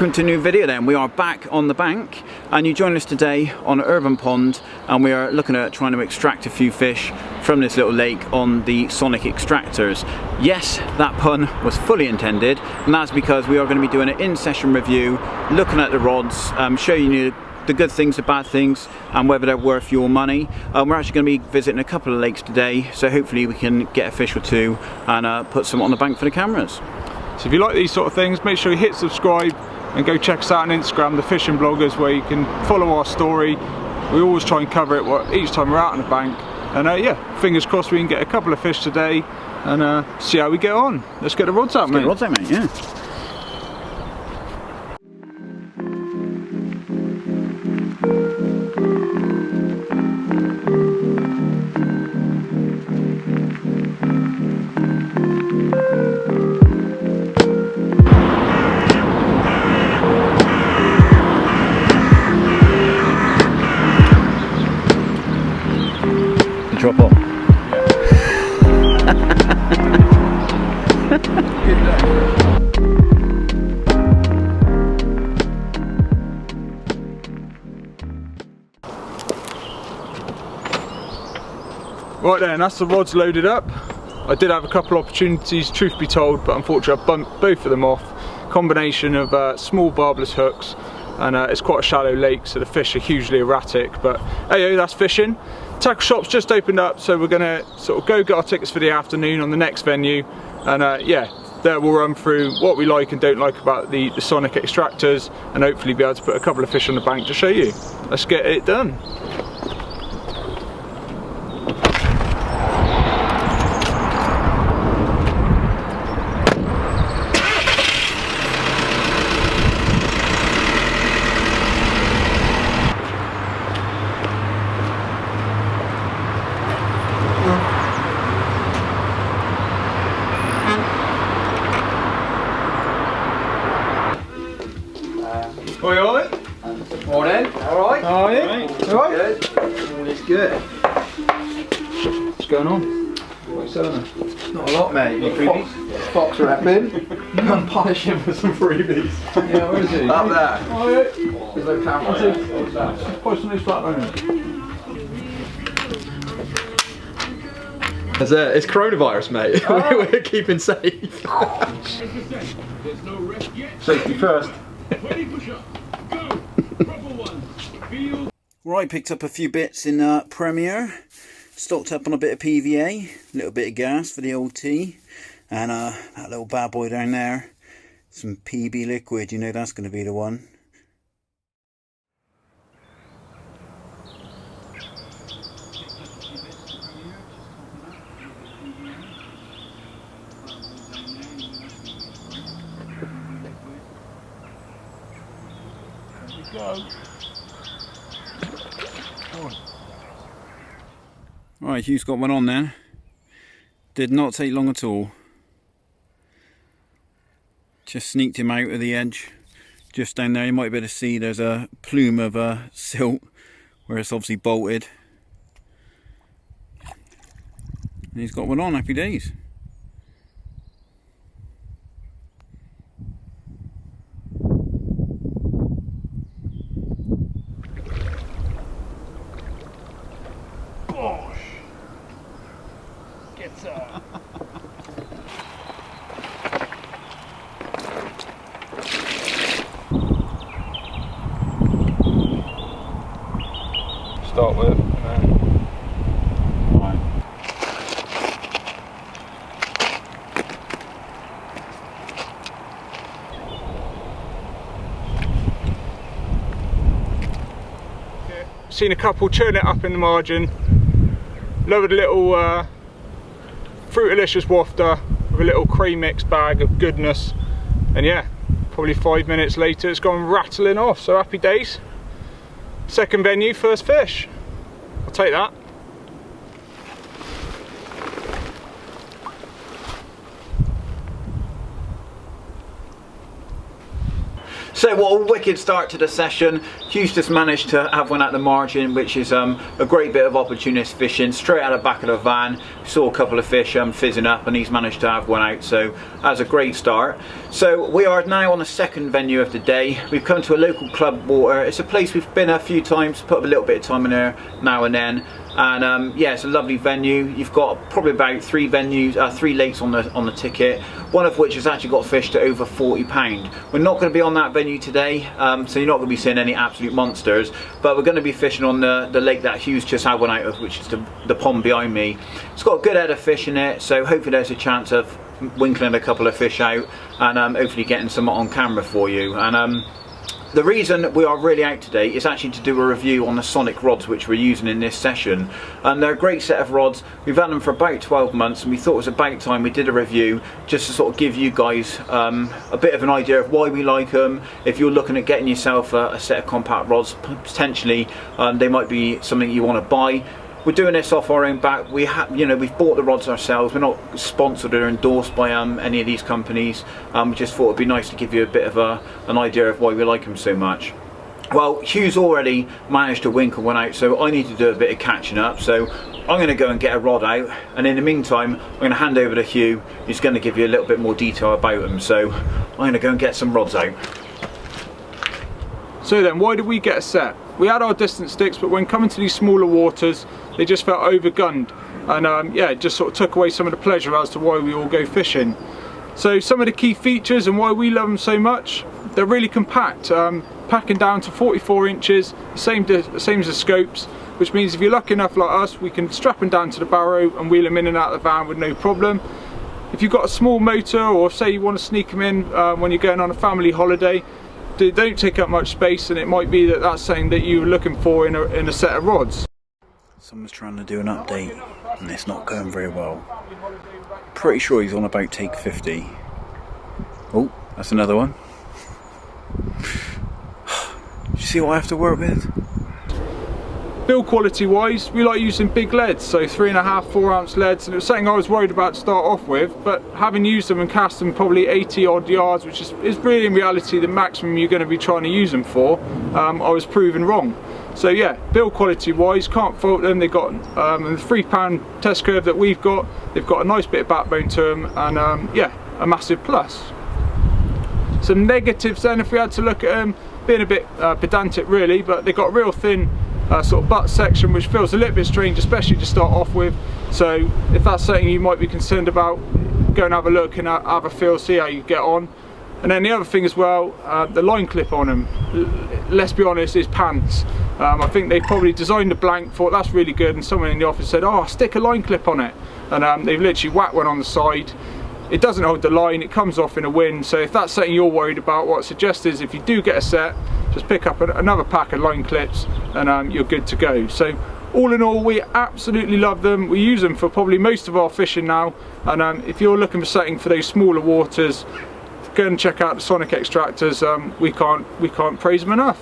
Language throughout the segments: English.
welcome to a new video then. We are back on the bank and you join us today on an urban pond and we are looking at trying to extract a few fish from this little lake on the SONIK XTRACTORS. Yes, that pun was fully intended, and that's because we are going to be doing an in-session review, looking at the rods, showing you the good things, the bad things, and whether they're worth your money. We're actually going to be visiting a couple of lakes today, so hopefully we can get a fish or two and put some on the bank for the cameras. So if you like these sort of things, make sure you hit subscribe and go check us out on Instagram, the fishing bloggers, where you can follow our story. We always try and cover it each time we're out on the bank. And yeah, fingers crossed we can get a couple of fish today and see how we get on. Let's get the rods out, mate. Let's get the rods out, mate, yeah. Drop off. Right then, that's the rods loaded up. I did have a couple opportunities, truth be told, but unfortunately I bumped both of them off. Combination of small barbless hooks, and it's quite a shallow lake, so the fish are hugely erratic, but hey, that's fishing. Tackle shop's just opened up, so we're gonna sort of go get our tickets for the afternoon on the next venue, and yeah, there we'll run through what we like and don't like about the SONIK XTRACTORS, and hopefully be able to put a couple of fish on the bank to show you. Let's get it done. Are you alright? Morning. Alright? Are you? Alright? Good. All is good. What's going on? What are you selling there? Not a lot, mate. Any freebies? Fox wrapping. I'm polishing for some freebies. Yeah, where is he? Up there. Alright. There's no camera there. Post on this flat owner. It's coronavirus, mate. Oh. We're keeping safe. Safety first. Right, picked up a few bits in Premier, stocked up on a bit of PVA, a little bit of gas for the old tea, and that little bad boy down there, some PB liquid, you know that's going to be the one. Right, Hugh's got one on then. Did not take long at all. Just sneaked him out of the edge. Just down there, you might be able to see there's a plume of silt where it's obviously bolted. And he's got one on, happy days. Start with. Right. Seen a couple churn it up in the margin. Lowered a little Fruitalicious wafter with a little cream mix bag of goodness, and yeah, probably 5 minutes later it's gone rattling off, so happy days. Second venue, first fish. I'll take that. So what a wicked start to the session. Hugh's just managed to have one at the margin, which is a great bit of opportunist fishing straight out of the back of the van. Saw a couple of fish fizzing up and he's managed to have one out, so that's a great start. So we are now on the second venue of the day. We've come to a local club water. It's a place we've been a few times, put a little bit of time in there now and then. And yeah, it's a lovely venue. You've got probably about three lakes on the ticket, one of which has actually got fish to over £40. We're not going to be on that venue today, so you're not going to be seeing any absolute monsters, but we're going to be fishing on the lake that Hugh's just had one out of, which is the pond behind me. It's got a good head of fish in it, so hopefully there's a chance of winkling a couple of fish out and hopefully getting some on camera for you. And the reason we are really out today is actually to do a review on the SONIK rods which we're using in this session. And they're a great set of rods. We've had them for about 12 months and we thought it was about time we did a review just to sort of give you guys a bit of an idea of why we like them. If you're looking at getting yourself a set of compact rods, potentially they might be something you want to buy. We're doing this off our own back. We've bought the rods ourselves. We're not sponsored or endorsed by any of these companies. We just thought it'd be nice to give you a bit of an idea of why we like them so much. Well, Hugh's already managed to winkle one out, so I need to do a bit of catching up. So I'm going to go and get a rod out, and in the meantime, I'm going to hand over to Hugh, who's going to give you a little bit more detail about them. So I'm going to go and get some rods out. So then, why did we get a set? We had our distance sticks, but when coming to these smaller waters, they just felt overgunned, and yeah, it just sort of took away some of the pleasure as to why we all go fishing. So some of the key features and why we love them so much: they're really compact, packing down to 44 inches, same as the scopes, which means if you're lucky enough like us, we can strap them down to the barrow and wheel them in and out of the van with no problem. If you've got a small motor, or say you want to sneak them in when you're going on a family holiday, they don't take up much space, and it might be that that's something that you were looking for in a set of rods. Someone's trying to do an update and it's not going very well. Pretty sure he's on about take 50. Oh, that's another one. You see what I have to work with? Build quality wise, we like using big leads, so 3.5, 4 ounce leads, and it was something I was worried about to start off with, but having used them and cast them probably 80 odd yards, which is really in reality the maximum you're going to be trying to use them for, I was proven wrong. So yeah, build quality wise, can't fault them. They've got the 3 pound test curve that we've got, they've got a nice bit of backbone to them, and yeah, a massive plus. Some negatives then, if we had to look at them, being a bit pedantic really, but they've got a real thin sort of butt section, which feels a little bit strange, especially to start off with. So if that's something you might be concerned about, go and have a look and have a feel, see how you get on. And then the other thing as well, the line clip on them, let's be honest, is pants. I think they probably designed the blank, thought that's really good, and someone in the office said, oh, stick a line clip on it, and they've literally whacked one on the side. It doesn't hold the line, it comes off in a wind. So if that's something you're worried about, what I suggest is if you do get a set, just pick up another pack of line clips and you're good to go. So all in all, we absolutely love them. We use them for probably most of our fishing now, and if you're looking for something for those smaller waters, go and check out the SONIK Xtractors. We can't praise them enough.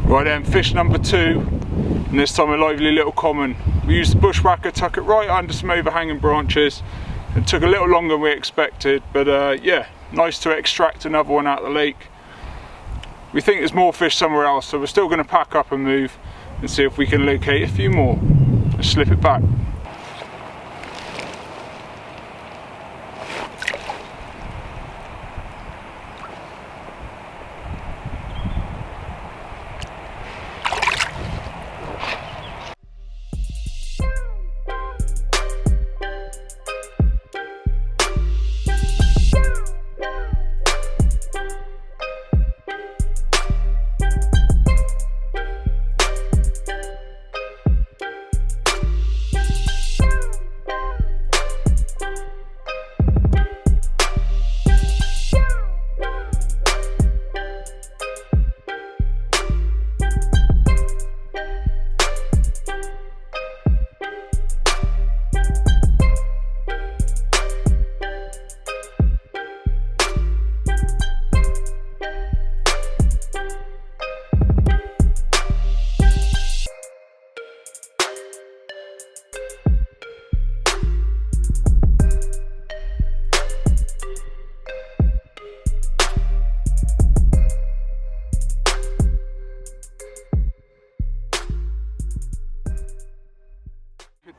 Right then, fish number 2, and this time a lively little common. We used the bushwhacker, tuck it right under some overhanging branches. It took a little longer than we expected, but yeah, nice to extract another one out of the lake. We think there's more fish somewhere else, so we're still going to pack up and move and see if we can locate a few more. Let's slip it back.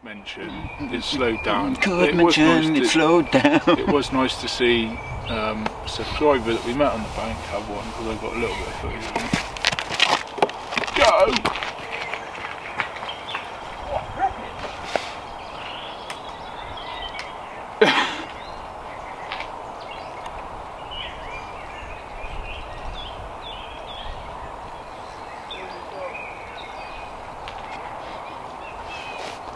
mention it slowed down. It slowed down. It was nice to see a subscriber that we met on the bank have one, because I got a little bit of footage of it. Go!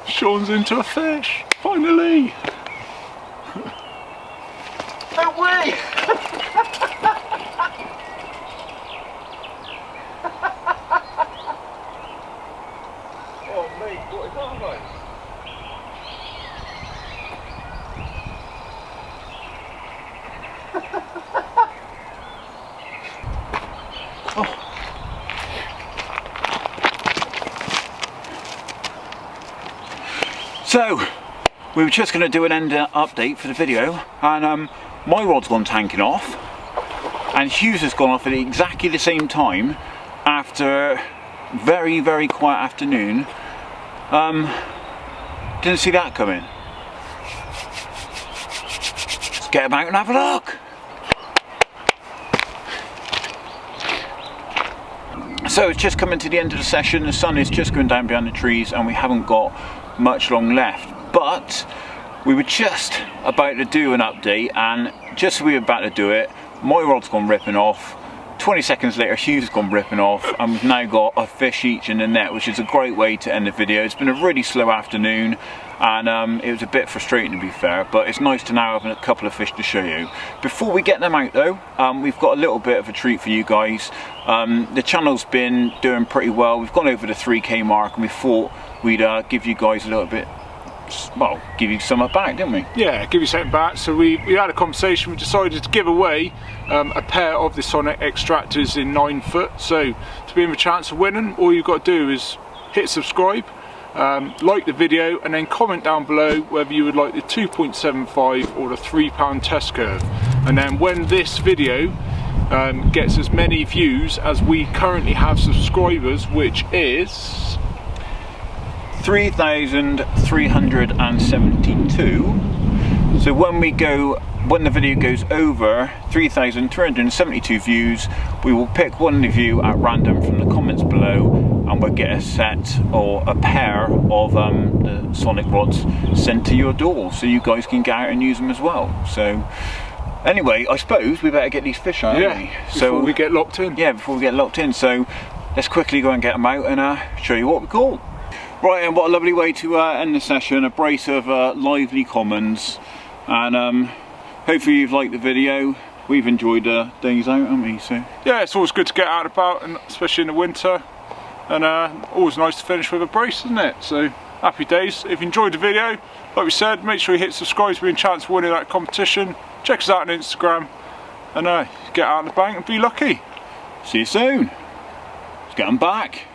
Sean's into a fish, finally! No way! Oh mate, what is that about? So, we were just going to do an end update for the video, and my rod's gone tanking off, and Hughes has gone off at exactly the same time after very, very quiet afternoon. Didn't see that coming. Let's get him out and have a look. So it's just coming to the end of the session, the sun is just going down behind the trees and we haven't got much long left, but we were just about to do an update, and just as we were about to do it, my rod's gone ripping off. 20 seconds later Hugh's gone ripping off, and we've now got a fish each in the net, which is a great way to end the video. It's been a really slow afternoon, and it was a bit frustrating to be fair, but it's nice to now have a couple of fish to show you. Before we get them out though, we've got a little bit of a treat for you guys. The channel's been doing pretty well. We've gone over the 3K mark, and we thought we'd give you guys a little bit, well, give you something back, didn't we? Yeah, give you something back. So we had a conversation, we decided to give away a pair of the SONIK XTRACTORs in 9 foot. So to be in the chance of winning, all you've got to do is hit subscribe, like the video, and then comment down below whether you would like the 2.75 or the £3 test curve. And then when this video gets as many views as we currently have subscribers, which is 3,372. So when the video goes over 3,372 views, we will pick one of you at random from the comments below, and we'll get a set or a pair of the SONIK rods sent to your door, so you guys can get out and use them as well. So anyway, I suppose we better get these fish out, yeah, before we get locked in. Yeah, before we get locked in. So let's quickly go and get them out and show you what we caught. Right, and what a lovely way to end the session, a brace of lively commons, and hopefully you've liked the video. We've enjoyed days out, haven't we? So yeah, it's always good to get out and about, and especially in the winter, and always nice to finish with a brace, isn't it? So happy days. If you enjoyed the video, like we said, make sure you hit subscribe to be in chance of winning that competition. Check us out on Instagram, and get out on the bank and be lucky. See you soon. Let's get them back.